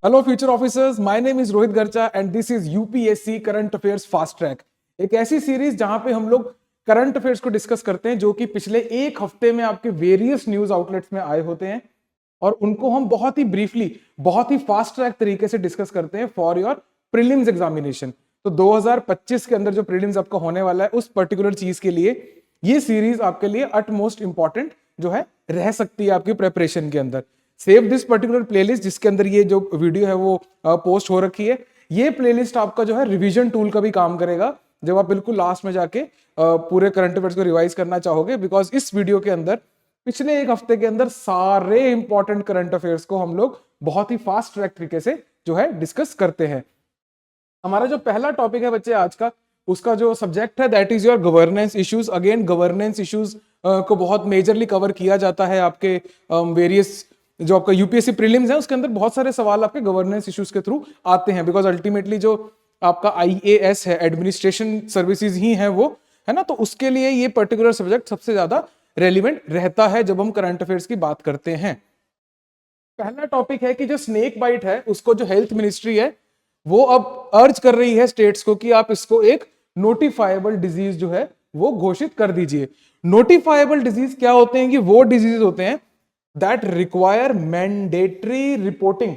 Hello future officers, my name is Rohit गर्चा and this is UPSC current affairs fast track. एक ऐसी series जहां पे हम लोग करंट अफेयर्स को डिस्कस करते हैं जो कि पिछले एक हफ्ते में आपके वेरियस न्यूज आउटलेट्स में आए होते हैं और उनको हम बहुत ही ब्रीफली, बहुत ही फास्ट ट्रैक तरीके से डिस्कस करते हैं फॉर योर प्रीलिम्स एग्जामिनेशन। तो 2025 के अंदर जो प्रीलिम्स आपका होने वाला है उस पर्टिकुलर चीज के लिए ये सीरीज आपके लिए अटमोस्ट इंपॉर्टेंट जो है रह सकती है आपकी प्रेपरेशन के अंदर। सेव दिस पर्टिकुलर प्लेलिस्ट जिसके अंदर ये जो वीडियो है वो पोस्ट हो रखी है। ये प्लेलिस्ट आपका जो है रिवीजन टूल का भी काम करेगा जब आप बिल्कुल लास्ट में जाके पूरे करंट अफेयर्स को रिवाइज करना चाहोगे, बिकॉज इस वीडियो के अंदर पिछले एक हफ्ते के अंदर सारे इंपॉर्टेंट करंट अफेयर्स को हम लोग बहुत ही फास्ट ट्रैक तरीके से जो है डिस्कस करते हैं। हमारा जो पहला टॉपिक है बच्चे आज का, उसका जो सब्जेक्ट है that is your governance issues. Again governance issues को बहुत मेजरली कवर किया जाता है आपके वेरियस जो आपका यूपीएससी प्रीलिम्स है उसके अंदर बहुत सारे सवाल आपके गवर्नेंस इश्यूज के थ्रू आते हैं, बिकॉज अल्टीमेटली जो आपका आईएएस है, एडमिनिस्ट्रेशन सर्विसेज ही है वो, है ना। तो उसके लिए ये पर्टिकुलर सब्जेक्ट सबसे ज्यादा रेलिवेंट रहता है जब हम करंट अफेयर्स की बात करते हैं। पहला टॉपिक है कि जो स्नेक बाइट है उसको जो हेल्थ मिनिस्ट्री है वो अब अर्ज कर रही है स्टेट्स को कि आप इसको एक नोटिफाइबल डिजीज जो है वो घोषित कर दीजिए। नोटिफाइबल डिजीज क्या होते हैं कि वो डिजीज होते हैं that require mandatory reporting.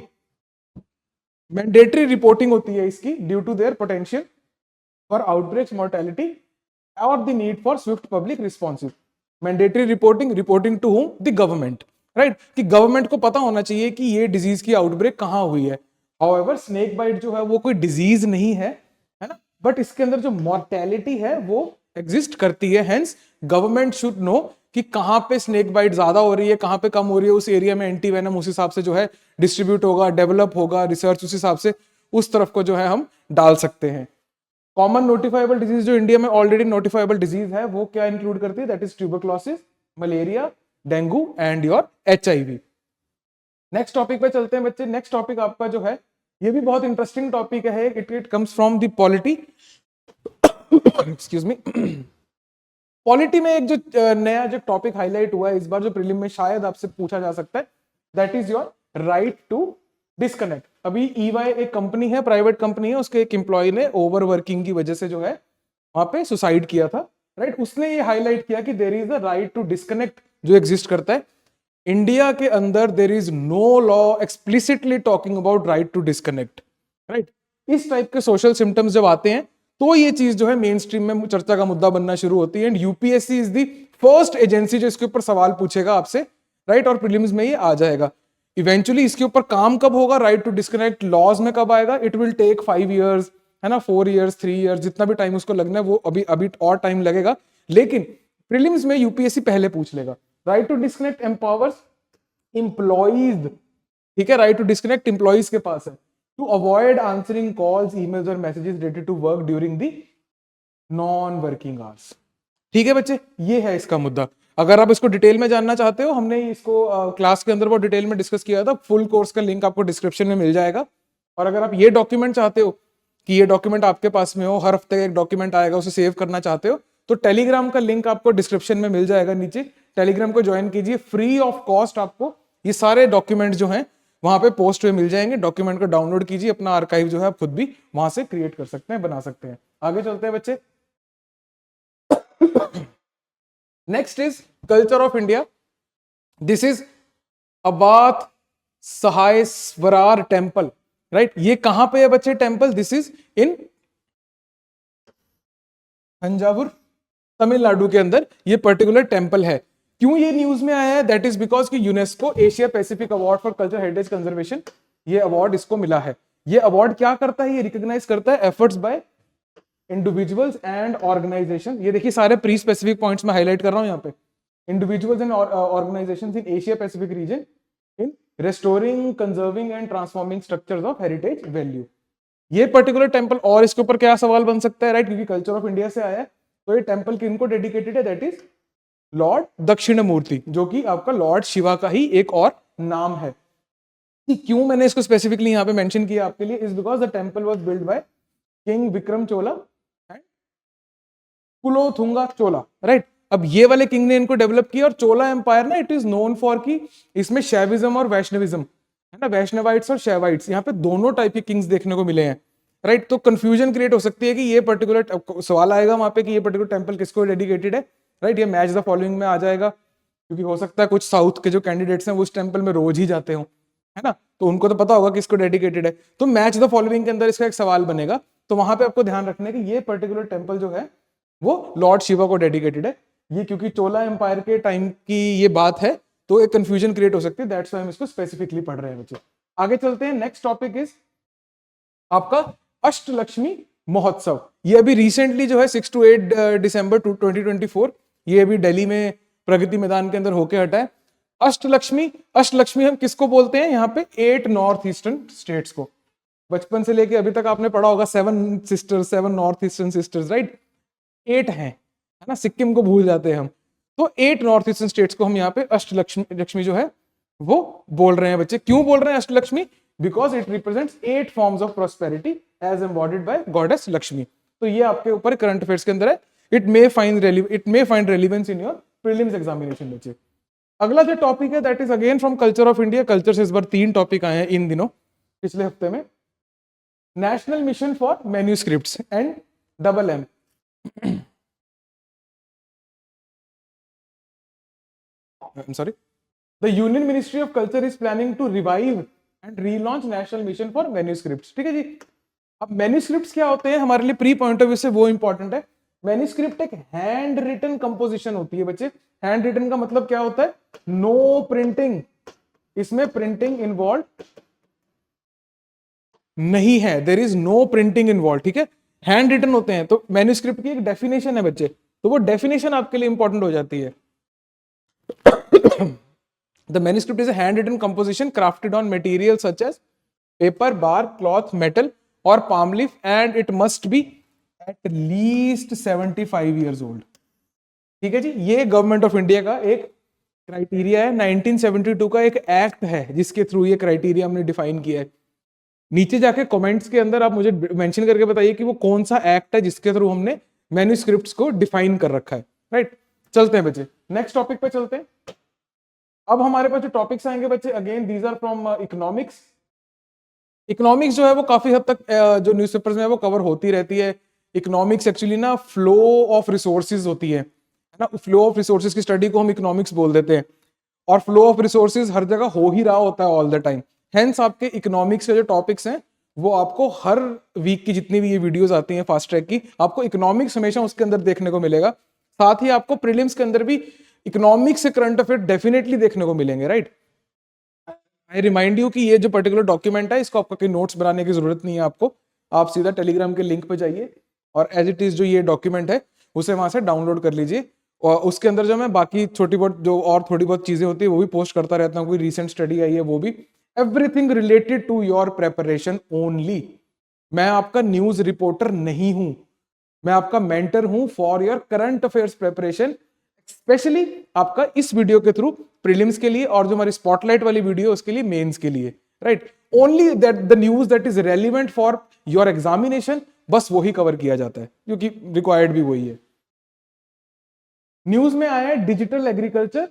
Mandatory reporting होती है इसकी due to their potential for outbreaks, mortality और the need for swift public responsive. Mandatory reporting, reporting to whom? The government, right. कि गवर्नमेंट को पता होना चाहिए कि ये डिजीज की आउटब्रेक कहां हुई है। हाउएवर स्नेक बाइट जो है वो कोई डिजीज नहीं है, है ना, बट इसके अंदर जो मॉर्टेलिटी है वो एग्जिस्ट करती है। हेंस गवर्नमेंट शुड नो कि कहां पे स्नेक बाइट ज्यादा हो रही है, कहां पे कम हो रही है। उस एरिया में एंटी वेनम उस हिसाब से जो है डिस्ट्रीब्यूट होगा, डेवलप होगा, रिसर्च उस हिसाब से उस तरफ को जो है हम डाल सकते हैं। कॉमन नोटिफाइबल डिजीज जो इंडिया में ऑलरेडी नोटिफाइबल डिजीज है वो क्या इंक्लूड करती है? That is tuberculosis, malaria, dengue and your HIV. Next topic पे चलते हैं बच्चे। नेक्स्ट टॉपिक आपका जो है ये भी बहुत इंटरेस्टिंग टॉपिक है। It comes from the polity, excuse me. Polity में एक जो नया जो टॉपिक हाईलाइट हुआ है इस बार जो प्रीलिम में शायद आपसे पूछा जा सकता है, that is your right to disconnect. अभी ईवाई एक कंपनी है, प्राइवेट कंपनी है, उसके एक एम्प्लॉय ने ओवर वर्किंग की वजह से जो है वहां पे सुसाइड किया था, राइट। उसने ये हाईलाइट किया कि there is a right to disconnect जो एग्जिस्ट करता है इंडिया के अंदर। There is no law explicitly talking about right to disconnect, right. इस टाइप के सोशल सिम्टम्स जब आते हैं तो ये चीज जो है मेन स्ट्रीम में चर्चा का मुद्दा बनना शुरू होती है। And UPSC is the first agency जो इसके ऊपर सवाल पूछेगा आपसे, राइट। और प्रीलिम्स में ये आ जाएगा। इवेंचुअली इसके ऊपर काम कब होगा, राइट टू डिस्कनेक्ट लॉज में कब आएगा? इट विल टेक 5 years, है ना, 4 years, 3 years, जितना भी टाइम उसको लगना है वो अभी अभी और टाइम लगेगा। लेकिन प्रीलिम्स में यूपीएससी पहले पूछ लेगा। Right to disconnect empowers employees, ठीक है। राइट टू डिस्कनेक्ट एम्प्लॉइज के पास है to avoid answering calls, emails और messages related to work during the non working hours. ठीक है बच्चे, ये है इसका मुद्दा। अगर आप इसको डिटेल में जानना चाहते हो, हमने इसको क्लास के अंदर बहुत डिटेल में डिस्कस किया था। फुल कोर्स का लिंक आपको डिस्क्रिप्शन में मिल जाएगा। और अगर आप ये डॉक्यूमेंट चाहते हो कि ये डॉक्यूमेंट आपके पास में हो, हर हफ्ते एक डॉक्यूमेंट आएगा, उसे सेव करना चाहते हो, तो टेलीग्राम का लिंक आपको डिस्क्रिप्शन में मिल जाएगा नीचे। टेलीग्राम को ज्वाइन कीजिए, फ्री ऑफ कॉस्ट आपको ये सारे डॉक्यूमेंट जो हैं वहां पे पोस्ट में मिल जाएंगे। डॉक्यूमेंट को डाउनलोड कीजिए, अपना आर्काइव जो है आप खुद भी वहां से क्रिएट कर सकते हैं, बना सकते हैं। आगे चलते हैं बच्चे। Next is culture of India. This is Apathsahayeswarar temple, right. ये कहां पे है बच्चे temple? This is in Thanjavur, Tamil Nadu के अंदर ये पर्टिकुलर टेम्पल है। क्यों ये न्यूज में आया है? दैट इज बिकॉज कि UNESCO Asia Pacific award for culture heritage conservation, ये अवार्ड इसको मिला है। ये अवार्ड क्या करता है? ये रिकॉग्नाइज करता है efforts by individuals and organisation. ये देखिए सारे प्री स्पेसिफिक पॉइंट्स में हाईलाइट कर रहा हूं यहाँ पे। Individuals and organisations in Asia Pacific region in restoring, conserving and transforming structures of heritage value. ये पर्टिकुलर टेम्पल, और इसके ऊपर क्या सवाल बन सकता है, राइट, क्योंकि कल्चर ऑफ इंडिया से आया है। तो ये टेम्पल किनको डेडिकेटेड है? दैट इज लॉर्ड दक्षिणामूर्ति, जो कि आपका लॉर्ड शिवा का ही एक और नाम है। क्यों मैंने इसको स्पेसिफिकली यहाँ पे मेंशन किया आपके लिए? Is because the temple was build by king Vikram Chola and Kulothunga Chola, right. अब ये वाले किंग ने इनको डेवलप किया। और चोला एम्पायर ना, इट इज नोन फॉर कि इसमें शैविज्म और वैष्णविज्म है ना, वैष्णवाइट्स और शैवाइट्स, यहाँ पे दोनों टाइप के किंग्स देखने को मिले हैं, राइट। तो कंफ्यूजन क्रिएट हो सकती है कि ये पर्टिकुलर सवाल आएगा वहां पे कि ये पर्टिकुलर टेम्पल किसको डेडिकेटेड है, राइट। ये मैच द फॉलोइंग में आ जाएगा, क्योंकि हो सकता है कुछ साउथ के जो कैंडिडेट्स हैं वो उस टेम्पल में रोज ही जाते हो, है ना, तो उनको तो पता होगा किसको डेडिकेटेड है। तो मैच द फॉलोइंग के अंदर इसका एक सवाल बनेगा, तो वहां पे आपको ध्यान रखना है कि ये पर्टिकुलर टेम्पल जो है वो लॉर्ड शिवा को डेडिकेटेड है। ये क्योंकि चोला एम्पायर के टाइम की ये बात है, तो एक कंफ्यूजन क्रिएट हो सकती है, दैट्स व्हाई हम इसको स्पेसिफिकली पढ़ रहे हैं बच्चे। आगे चलते हैं, नेक्स्ट टॉपिक इज आपका अष्टलक्ष्मी महोत्सव। ये अभी रिसेंटली जो है 6 to 8 दिसंबर 2024 ये अभी दिल्ली में प्रगति मैदान के अंदर होके हटा है। अष्टलक्ष्मी, अष्टलक्ष्मी हम किसको बोलते हैं, यहाँ पे 8 नॉर्थ ईस्टर्न स्टेट्स को। बचपन से लेके अभी तक आपने पढ़ा होगा 7 sisters, 7 north eastern sisters, right. 8 है ना, सिक्किम को भूल जाते हैं हम। तो 8 नॉर्थ ईस्टर्न स्टेट्स को हम यहाँ पे अष्टलक्ष्मी जो है वो बोल रहे हैं बच्चे। क्यों बोल रहे हैं Ashtalakshmi, because it represents 8 forms of prosperity as embodied by goddess Lakshmi. तो ये आपके ऊपर करंट अफेयर्स के अंदर है, it may find relevance in your prelims examination बच्चे। अगला जो टॉपिक है that is again from culture of India. Culture से इस बार 3 टॉपिक आए हैं इन दिनों, पिछले हफ्ते में। National mission for manuscripts and MM I'm sorry. The Union Ministry of Culture is planning to revive and relaunch National Mission for Manuscripts। ठीक है जी। अब मैन्यूस्क्रिप्ट्स क्या होते हैं हमारे लिए प्री पॉइंट ऑफ व्यू से, वो इंपॉर्टेंट है। मैन्यूस्क्रिप्ट एक हैंड रिटन कंपोजिशन होती है बच्चे। हैंड रिटन का मतलब क्या होता है, नो प्रिंटिंग, इसमें प्रिंटिंग इन्वॉल्व नहीं है, there is no printing involve, ठीक है। हैंड रिटन होते हैं, तो मैन्यूस्क्रिप्ट की एक डेफिनेशन है बच्चे, तो वो डेफिनेशन आपके लिए इंपॉर्टेंट हो जाती है। The manuscript is a handwritten composition crafted on materials such as paper, bark, cloth, metal or palm leaf, and it must be at least 75 years old। ठीक है जी। ये गवर्नमेंट ऑफ इंडिया का एक क्राइटेरिया है, 1972 का एक एक्ट है जिसके थ्रू ये क्राइटेरिया हमने डिफाइन किया है। नीचे जाके कमेंट्स के अंदर आप मुझे मेंशन करके बताइए कि वो कौन सा एक्ट है जिसके थ्रू हमने मैन्यूस्क्रिप्ट्स को डिफाइन कर रखा है, राइट। चलते हैं बच्चे, नेक्स्ट टॉपिक पे चलते हैं। अब हमारे पास जो टॉपिक्स आएंगे बच्चे, again these are from economics. Economics जो है वो काफी हद तक जो न्यूज़पेपर्स में है वो कवर होती रहती है। इकोनॉमिक्स एक्चुअली ना फ्लो ऑफ रिसोर्सेज होती है ना, फ्लो ऑफ रिसोर्सेज की स्टडी को हम इकोनॉमिक्स बोल देते हैं, और फ्लो ऑफ रिसोर्सेज हर जगह हो ही रहा होता है ऑल द टाइम। हेंस आपके इकोनॉमिक्स के जो टॉपिक्स हैं वो आपको हर वीक की जितनी भी ये वीडियोस आती हैं फास्ट ट्रैक की, आपको इकोनॉमिक्स हमेशा उसके अंदर देखने को मिलेगा। साथ ही आपको प्रीलिम्स के अंदर भी इकोनॉमिक्स से करंट अफेयर डेफिनेटली देखने को मिलेंगे, राइट। आई रिमाइंड यू कि ये जो पर्टिकुलर डॉक्यूमेंट है इसको आपको कोई नोट्स बनाने की जरूरत नहीं है आपको, आप सीधा टेलीग्राम के लिंक पे जाइए और एज इट इज जो ये डॉक्यूमेंट है उसे वहां से डाउनलोड कर लीजिए, और उसके अंदर जो मैं बाकी छोटी बहुत जो और थोड़ी बहुत चीजें होती है वो भी पोस्ट करता रहता हूँ। कोई रिसेंट स्टडी आई है वो भी, everything related to your preparation only. मैं आपका न्यूज रिपोर्टर नहीं हूं, मैं आपका मेंटर हूं for your current affairs preparation, specially आपका इस वीडियो के थ्रू प्रीलिम्स के लिए, और जो हमारी स्पॉटलाइट वाली वीडियो उसके लिए मेंस के लिए, right. Only that the news that is relevant for your examination, बस वही कवर किया जाता है क्योंकि रिक्वायर्ड भी वही है। न्यूज में आया है डिजिटल एग्रीकल्चर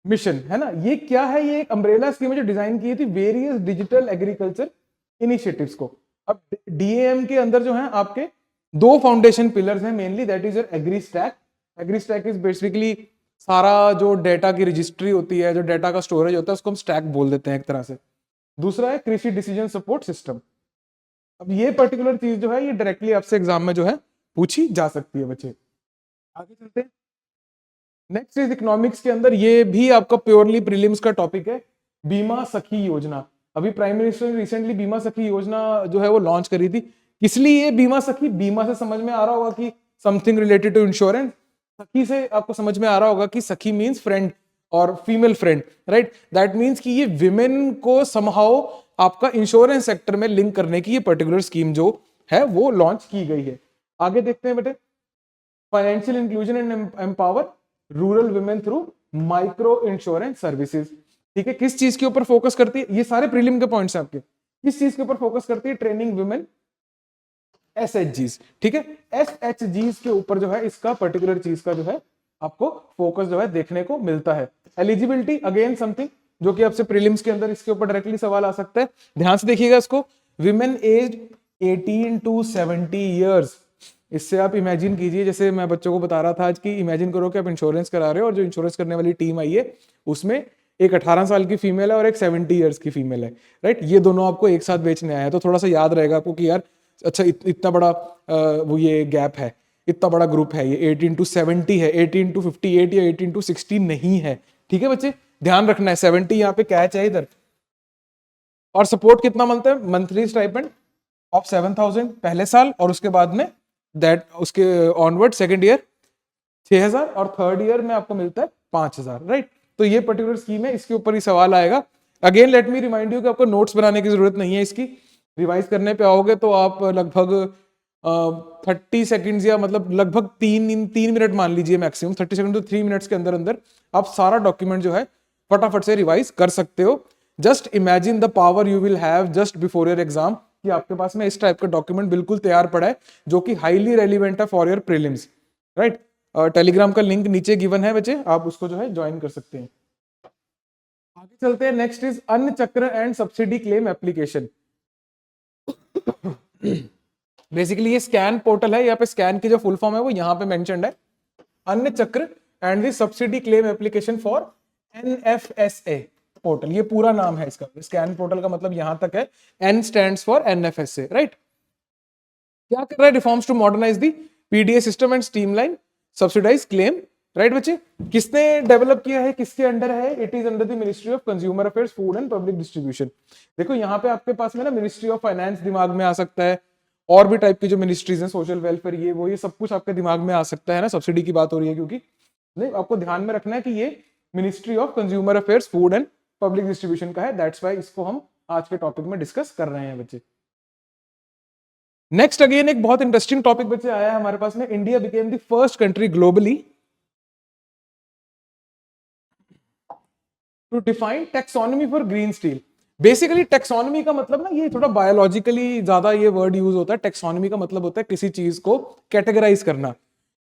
मिशन, है ना। ये क्या है, ये एक अम्ब्रेला स्कीम है जो डिजाइन की थी वेरियस डिजिटल एग्रीकल्चर इनिशिएटिव्स को। अब DAM के अंदर जो है आपके 2 फाउंडेशन पिलर्स हैं mainly, that is your agri stack. Agri stack is basically सारा जो डाटा की रजिस्ट्री होती है, जो डाटा का स्टोरेज होता है उसको हम स्टैक बोल देते हैं एक तरह से। दूसरा है कृषि डिसीजन सपोर्ट सिस्टम। अब ये पर्टिकुलर चीज जो है ये डायरेक्टली आपसे एग्जाम में जो है पूछी जा सकती है बच्चे। आगे चलते हैं, नेक्स्ट इज इकोनॉमिक्स के अंदर, ये भी आपका प्योरली प्रीलिम्स का टॉपिक है, बीमा सखी योजना। अभी प्राइम मिनिस्टर ने रिसेंटली बीमा सखी योजना जो है वो लॉन्च करी थी। इसलिए ये बीमा सखी, बीमा से समझ में आ रहा होगा कि समथिंग रिलेटेड टू इंश्योरेंस, सखी से आपको समझ में आ रहा होगा कि सखी मींस फ्रेंड और female friend, right. That means कि ये विमेन को समहाउ आपका इंश्योरेंस सेक्टर में लिंक करने की ये पर्टिकुलर स्कीम जो है वो लॉन्च की गई है। आगे देखते हैं बेटे, financial inclusion and empower rural women through micro insurance services. ठीक है, किस चीज के ऊपर फोकस करती है, ये सारे प्रीलिम के पॉइंट्स हैं आपके, किस चीज के ऊपर फोकस करती है, ट्रेनिंग वुमेन SHGs। ठीक है, SHGs के ऊपर जो है इसका पर्टिकुलर चीज का जो है आपको फोकस जो है देखने को मिलता है। एलिजिबिलिटी अगेन समथिंग जो कि आपसे प्रीलिम्स के अंदर इसके ऊपर डायरेक्टली सवाल आ सकता है। ध्यान से देखिएगा इसको, विमेन एज 18 to 70 ईयर्स। इससे आप इमेजिन कीजिए, जैसे मैं बच्चों को बता रहा था आज की, इमेजिन करो कि आप इंश्योरेंस करा रहे हो और जो इंश्योरेंस करने वाली टीम आई है उसमें एक 18 साल की फीमेल है और एक 70 ईयर्स की फीमेल है, राइट। ये दोनों आपको एक साथ बेचने आया है, तो थोड़ा सा याद रहेगा आपको कि यार अच्छा इतना बड़ा वो ये गैप है, इतना बड़ा ग्रुप है, ये 18 to 70 है, 18 to 58 या 18 to 60 नहीं है। ठीक है बच्चे, ध्यान रखना है, 70 यहाँ पे कैच है इधर। और सपोर्ट कितना मिलता है? मंथली स्टाइपेंड ऑफ 7,000 पहले साल, और उसके बाद में दैट उसके ऑनवर्ड सेकंड ईयर 6,000 और थर्ड ईयर में आपको मिलता है 5,000, राइट। तो ये पर्टिकुलर स्कीम है, इसके ऊपर ही सवाल आएगा। Again let me remind you कि आपको नोट्स बनाने की जरूरत नहीं है इसकी, रिवाइज करने पे आओगे तो आप लगभग 30 सेकंड्स या मतलब लगभग 3 मिनट मान लीजिए मैक्सिमम, 30 सेकंड to 3 मिनट्स के अंदर अंदर आप सारा डॉक्यूमेंट जो है फटाफट से रिवाइज कर सकते हो। Just imagine the power you will have just before your exam, कि आपके पास में इस टाइप का डॉक्यूमेंट बिल्कुल तैयार पड़ा है जो कि हाईली रेलिवेंट है for your prelims, right. Telegram का लिंक नीचे गिवन है बच्चे, आप उसको जो है ज्वाइन कर सकते हैं। आगे चलते हैं, नेक्स्ट इज अन्न चक्र and subsidy claim application. Basically ये स्कैन पोर्टल है, यहाँ पे स्कैन की जो फुल फॉर्म है वो यहाँ पे मेंशन्ड है, अन्न चक्र and the subsidy claim application for NFSA portal, ये पूरा नाम है इसका। स्कैन पोर्टल का मतलब यहां तक है, N stands for NFSA, right. क्या कर रहा है? Reforms to modernise the PDA system and streamline subsidise claim, right बच्चे। किसने डेवलप किया है, किसके अंडर है? It is under the ministry of consumer affairs, food and public distribution. देखो यहाँ पे आपके पास में ना मिनिस्ट्री ऑफ फाइनेंस दिमाग में आ सकता है, और भी टाइप की जो मिनिस्ट्रीज हैं, सोशल वेलफेयर, ये वो, ये सब कुछ आपके दिमाग में आ सकता है ना, सब्सिडी की बात हो रही है क्योंकि। नहीं, आपको ध्यान में रखना है कि ये ministry of consumer affairs, food and public distribution का है, दैट्स व्हाई इसको हम आज के टॉपिक में डिस्कस कर रहे हैं बच्चे। नेक्स्ट अगेन एक बहुत इंटरेस्टिंग टॉपिक बच्चे आया है हमारे पास में, India became the first country globally to define taxonomy for green steel. Basically taxonomy का मतलब ना, ये थोड़ा बायोलॉजिकली ज्यादा ये वर्ड यूज होता है। टैक्सोनॉमी का मतलब होता है किसी चीज को कैटेगराइज करना,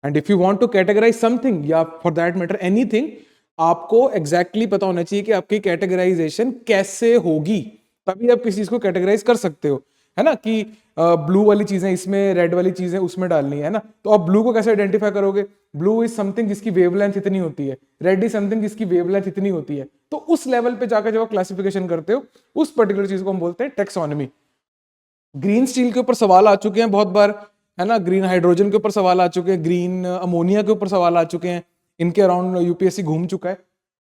and if you want to categorise something या फॉर दैट मैटर एनीथिंग, आपको एग्जैक्टली पता होना चाहिए कि आपकी कैटेगराइजेशन कैसे होगी, तभी आप किसी चीज को कैटेगराइज कर सकते हो, है ना। कि ब्लू वाली चीजें इसमें, रेड वाली चीजें उसमें डालनी है ना, तो आप ब्लू को कैसे आइडेंटिफाई करोगे? ब्लू इज समथिंग जिसकी वेवलेंथ इतनी होती है, रेड इज समथिंग जिसकी वेवलेंथ इतनी होती है। तो उस लेवल पे जाकर जब आप क्लासिफिकेशन करते हो, उस पर्टिकुलर चीज को हम बोलते हैं टैक्सोनॉमी। ग्रीन स्टील के ऊपर सवाल आ चुके हैं बहुत बार, है ना। ग्रीन हाइड्रोजन के ऊपर सवाल आ चुके हैं, ग्रीन अमोनिया के ऊपर सवाल आ चुके हैं, इनके अराउंड यूपीएससी घूम चुका है।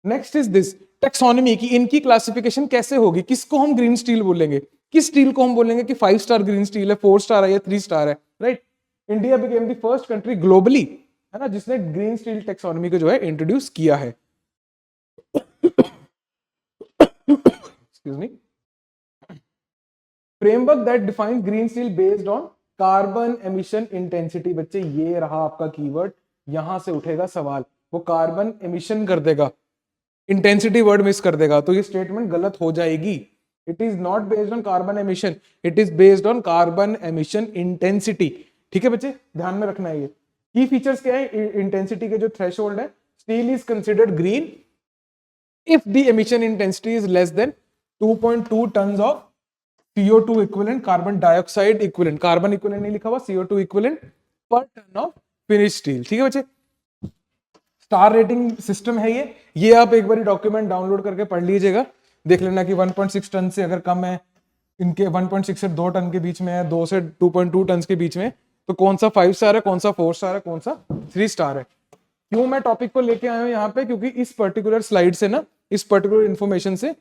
नेक्स्ट इज दिस टैक्सोनॉमी की, इनकी क्लासिफिकेशन कैसे होगी, किसको हम ग्रीन स्टील बोलेंगे, किस स्टील को हम बोलेंगे कि 5 स्टार ग्रीन स्टील है, 4 स्टार है या 3 स्टार है, right. India became the first country globally, है ना, जिसने ग्रीन स्टील टैक्सोनॉमी को जो है इंट्रोड्यूस किया है। Excuse me. Framework that defines green steel based on carbon emission intensity. बच्चे ये रहा आपका कीवर्ड, यहां से उठेगा सवाल, वो कार्बन एमिशन कर देगा, इंटेंसिटी वर्ड मिस कर देगा, तो ये स्टेटमेंट गलत हो जाएगी। It is not based on carbon emission, it is based on carbon emission intensity. ठीक है बच्चे, ध्यान में रखना है ये। की फीचर्स क्या है इंटेंसिटी के? जो थ्रेशोल्ड है, steel is considered green if the emission intensity is less than 2.2 ton of CO2 equivalent, carbon dioxide equivalent, carbon equivalent नहीं लिखा हुआ, CO2 इक्विवेलेंट पर टन ऑफ फिनिश स्टील। ठीक है बच्चे, स्टार रेटिंग सिस्टम है ये आप एक बार डॉक्यूमेंट डाउनलोड करके पढ़ लीजिएगा, देख लेना कि 1.6 टन से अगर कम है, इनके 1.6 से 2 टन के बीच में है, 2 से 2.2 टन के बीच में, तो कौन सा 5 स्टार है, कौन सा 4 स्टार है, कौन सा 3 स्टार है। क्यों मैं टॉपिक को लेके आया हूं यहाँ पे? क्योंकि इस पर्टिकुलर स्लाइड से ना, इस पर्टिकुलर इन्फॉर्मेशन से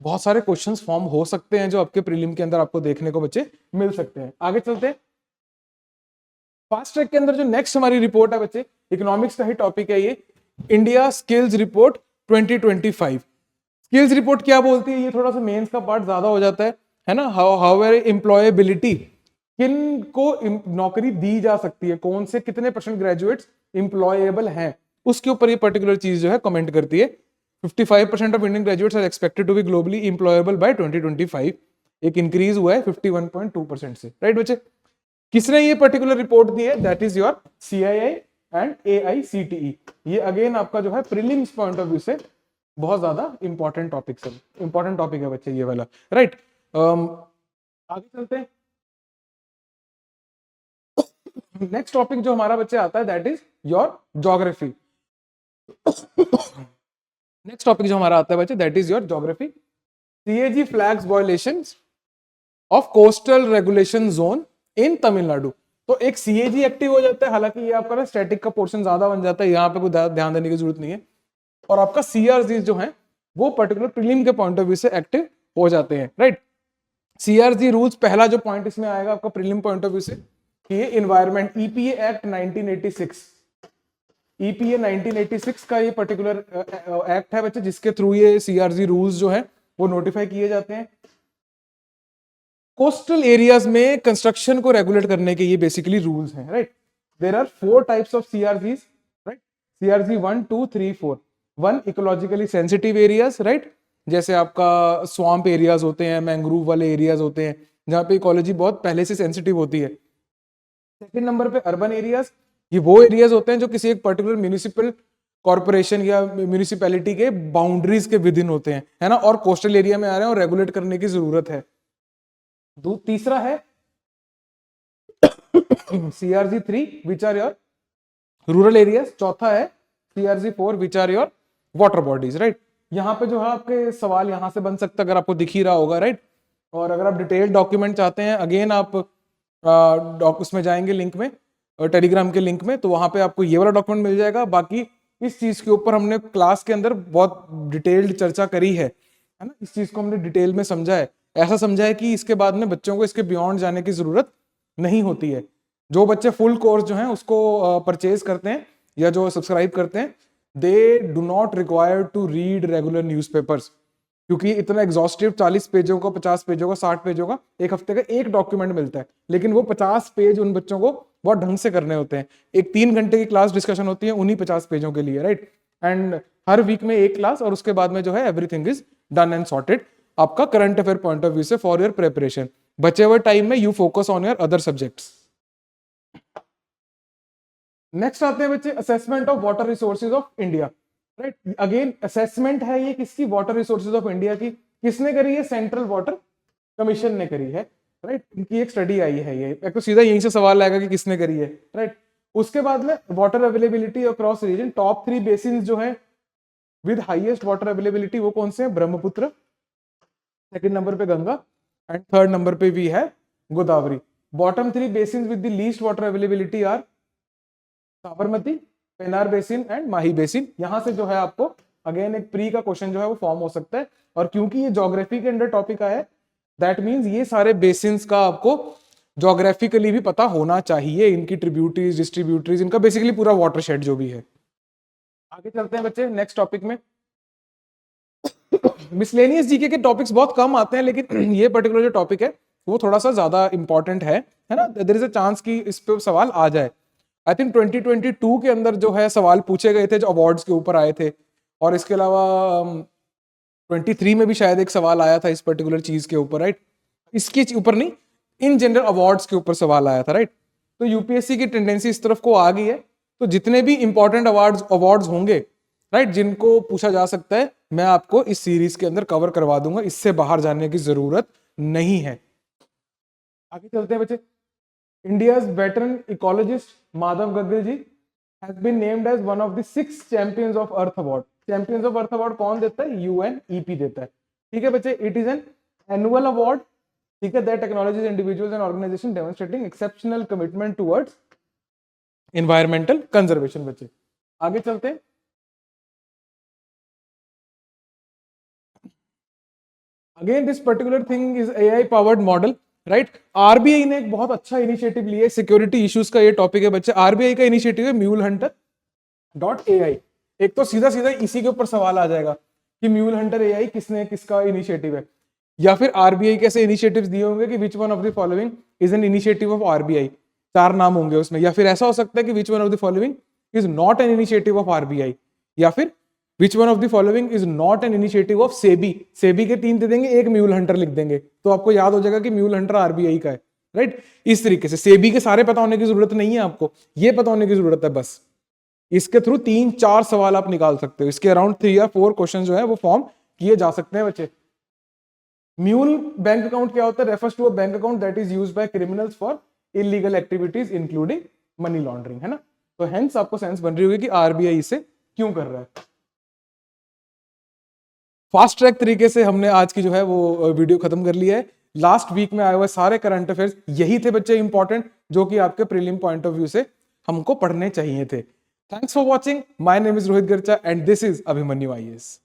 बहुत सारे क्वेश्चंस फॉर्म हो सकते हैं जो आपके प्रीलिम के अंदर आपको देखने को बच्चे मिल सकते हैं। आगे चलते हैं, फास्ट ट्रैक के अंदर जो नेक्स्ट हमारी रिपोर्ट है बच्चे, इकोनॉमिक्स का ही टॉपिक है ये, India skills report 2025। Skills report क्या बोलती है? ये थोड़ा सा मेंस का पार्ट ज्यादा हो जाता है ना। हाउ एम्प्लॉयबिलिटी, किन को नौकरी दी जा सकती है, कौन से कितने % ग्रेजुएट्स एम्प्लॉयबल हैं, उसके ऊपर ये पर्टिकुलर चीज जो है कमेंट करती है। 55% of Indian graduates are expected to be globally employable by 2025। एक इंक्रीज हुआ है 51.2% से, राइट बच्चे। किसने ये पर्टिकुलर रिपोर्ट दी है? That is your CII and AICTE। ये अगेन आपका जो है प्रीलिम्स पॉइंट ऑफ व्यू से बहुत ज्यादा इंपॉर्टेंट टॉपिक है बच्चे ये वाला, राइट। आगे चलते हैं। नेक्स्ट टॉपिक जो हमारा बच्चे आता है that is your geography. Next topic जो हमारा आता है बच्चे that is your geography. CAG flags violations of coastal regulation zone इन तमिलनाडु। तो एक सीएजी एक्टिव हो जाता है, हालांकि ये आपका ना स्टैटिक का पोर्शन ज्यादा बन जाता है, यहाँ पे कोई ध्यान देने की जरूरत नहीं है। और आपका सीआरजी जो है वो पर्टिकुलर प्रीलिम के पॉइंट ऑफ व्यू से एक्टिव हो जाते हैं, राइट। सीआरजी रूल्स, पहला जो पॉइंट इसमें आएगा आपका प्रीलिम पॉइंट ऑफ व्यू से, ये इन्वायरमेंट ईपीए एक्ट 1986, ईपीए 1986 का ये पर्टिकुलर एक्ट है बच्चे, जिसके थ्रू ये सीआरजी रूल्स जो है वो नोटिफाई किए जाते हैं। कोस्टल एरियाज में कंस्ट्रक्शन को रेगुलेट करने के ये बेसिकली रूल्स हैं, right. There are 4 types of CRZs, right. CRZ 1, 2, 3, 4। 1 ecologically sensitive areas, right, जैसे आपका स्वैम्प एरियाज होते हैं, मैंग्रोव वाले एरियाज होते हैं जहां पे इकोलॉजी बहुत पहले से सेंसिटिव होती है। सेकंड नंबर पे अर्बन एरियाज, ये वो एरियाज होते हैं जो किसी एक पर्टिकुलर म्यूनिसिपल कॉर्पोरेशन या म्यूनिसिपैलिटी के बाउंड्रीज के विद इन होते हैं, है ना, और कोस्टल एरिया में आ रहे हैं और रेगुलेट करने की जरूरत है। तीसरा है CRG 3 which are your rural areas. चौथा है CRG 4 which are your water bodies, right. यहाँ पे जो है आपके सवाल यहाँ से बन सकता है अगर आपको दिख ही रहा होगा, राइट। और अगर आप डिटेल डॉक्यूमेंट चाहते हैं, अगेन आप उसमें जाएंगे लिंक में, टेलीग्राम के लिंक में, तो वहां पे आपको ये वाला डॉक्यूमेंट मिल जाएगा। बाकी इस चीज के ऊपर हमने क्लास के अंदर बहुत डिटेल्ड चर्चा करी है ना, इस चीज को हमने डिटेल में समझा है। ऐसा समझा है कि इसके बाद में बच्चों को इसके बियॉन्ड जाने की जरूरत नहीं होती है। जो बच्चे फुल कोर्स जो है उसको परचेज करते हैं या जो सब्सक्राइब करते हैं, they do not require to read regular newspapers, क्योंकि इतना एग्जॉस्टिव 40 पेजों का, 50 पेजों का, 60 पेजों का एक हफ्ते का एक डॉक्यूमेंट मिलता है, लेकिन वो 50 पेज उन बच्चों को बहुत ढंग से करने होते हैं। एक 3 घंटे की क्लास डिस्कशन होती है उन्हीं 50 पेजों के लिए, राइट। एंड हर वीक में एक क्लास, और उसके बाद में जो है everything is done and sorted आपका current affair point of view से फॉर योर प्रिपरेशन। बचे हुए टाइम में you focus on your other subjects. Next आते हैं बच्चे assessment of water resources of India, right. Again assessment है ये किसकी, वाटर रिसोर्सेज ऑफ इंडिया की। किसने करी है? सेंट्रल वाटर कमीशन ने करी है, राइट। इनकी एक स्टडी आई है ये, एक तो सीधा यहीं से सवाल आएगा कि किसने करी है, राइट। उसके बाद में water availability across region, top 3 basin जो है विद हाईएस्ट वाटर अवेलेबिलिटी वो कौन से हैं? ब्रह्मपुत्र, सेकंड नंबर पे गंगा, एंड थर्ड नंबर पे भी है Godavari. Bottom 3 basin with the least water availability are Sabarmati, Penar basin and Mahi basin. यहां से जो है आपको अगेन एक प्री का क्वेश्चन जो है वो फॉर्म हो सकता है, और क्योंकि ये ज्योग्राफी के अंडर टॉपिक आया है, दैट मींस ये सारे बेसिन्स का आपको ज्योग्राफिकली भी पता होना चाहिए, इनकी ट्रिब्यूटरीज, डिस्ट्रीब्यूटरीज, इनका बेसिकली पूरा वाटरशेड जो भी है। आगे चलते हैं बच्चे नेक्स्ट टॉपिक में। मिसलेनियस जीके के टॉपिक्स बहुत कम आते हैं, लेकिन ये पर्टिकुलर जो टॉपिक है वो थोड़ा सा ज्यादा इंपॉर्टेंट है ना। देयर इज अ चांस कि इस पे सवाल आ जाए। आई थिंक 2022 के अंदर जो है सवाल पूछे गए थे जो अवार्ड्स के ऊपर आए थे, और इसके अलावा 23 में भी शायद एक सवाल आया था इस पर्टिकुलर चीज के ऊपर, राइट। इसके ऊपर नहीं, इन जनरल अवार्ड्स के ऊपर सवाल आया था, राइट। तो यूपीएससी की टेंडेंसी इस तरफ को आ गई है, तो जितने भी इंपॉर्टेंट अवार्ड्स होंगे, राइट, जिनको पूछा जा सकता है, मैं आपको इस सीरीज के अंदर कवर करवा दूंगा, इससे बाहर जाने की जरूरत नहीं है। आगे चलते हैं बच्चे। India's veteran ecologist Madhav Gadgil ji has been named as one of the 6 champions of Earth Award. Champions of Earth Award कौन देता है? UNEP देता है, ठीक है बच्चे। It is an annual award, ठीक है, that acknowledges individuals and organizations demonstrating exceptional commitment towards environmental conservation। बच्चे आगे चलते हैं। Again this particular thing is AI powered model, right. RBI ने एक बहुत अच्छा इनिशिएटिव लिया है, सिक्योरिटी इश्यूज का ये टॉपिक है बच्चे। आरबीआई का इनिशिएटिव है MuleHunter.ai। एक तो सीधा सीधा इसी के ऊपर सवाल आ जाएगा कि MuleHunter.ai किसका इनिशिएटिव है, या फिर आरबीआई कैसे इनिशिएटिव्स दिए होंगे कि which one of the following is an initiative of RBI, 4 नाम होंगे उसमें। या फिर ऐसा हो सकता है कि which one of the following is not an initiative of RBI, या फिर Which one of the following is not an initiative of SEBI? SEBI के 3 दे देंगे, एक MuleHunter लिख देंगे, तो आपको याद हो जाएगा कि MuleHunter आरबीआई का है, राइट। इस तरीके से SEBI के सारे पता होने की जरूरत नहीं है आपको, ये पता होने की जरूरत है बस इसके थ्रू 3-4 सवाल आप निकाल सकते हो, इसके अराउंड 3 या 4 क्वेश्चन जो है वो फॉर्म किए जा सकते हैं बच्चे। म्यूल बैंक अकाउंट क्या होता है? Refers to a bank account that is used by criminals for illegal activities including money laundering, है ना। तो हेंस आपको सेंस बन रही होगी कि आरबीआई इसे क्यों कर रहा है। फास्ट ट्रैक तरीके से हमने आज की जो है वो वीडियो खत्म कर लिया है। लास्ट वीक में आए हुए सारे करंट अफेयर्स यही थे बच्चे इंपॉर्टेंट, जो कि आपके प्रीलिम पॉइंट ऑफ व्यू से हमको पढ़ने चाहिए थे। Thanks for watching, my name is Rohit गर्चा and this is Abhimanyu IAS.